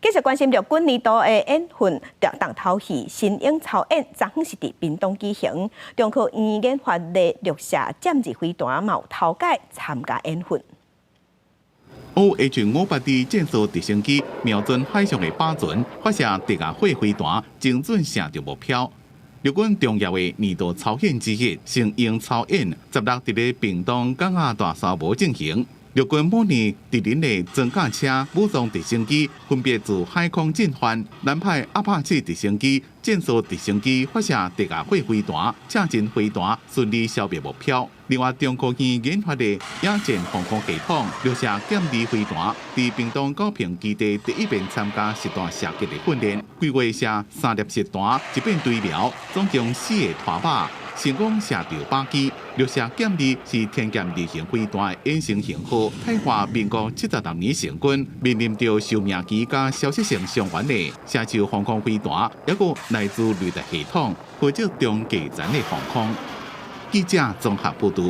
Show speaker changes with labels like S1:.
S1: 继续关心着军二度的演训，重头戏新鹰操演昨昏是伫屏东举行，中科院研发的绿色战机飞弹嘛有头改参加演训。
S2: OH-580战术直升机瞄准海上的靶船，发射敌亚火飞弹，精准射着目标。陆军重要的年度操演之一，新鹰操演16日伫屏东港仔大沙漠进行。陆军每年伫恁的装甲车、武装直升机分别自海空进犯，南派阿帕奇直升机、战术直升机发射敌亚火飞弹，车阵飞弹顺利消灭目标。另外，中科院研发的野战防空系统绿色减二飞弹，伫屏东高屏基地第一遍参加实弹射击的训练，规划射3粒实弹，一遍对瞄，总共4个拖靶。成功射着靶机，绿色减二是天剑二型飞弹的演成型号，泰华民国76年成军，面临着寿命期加消息性伤员的射手防空飞弹，还有来自雷达系统或者中继站的防空。记者综合报道。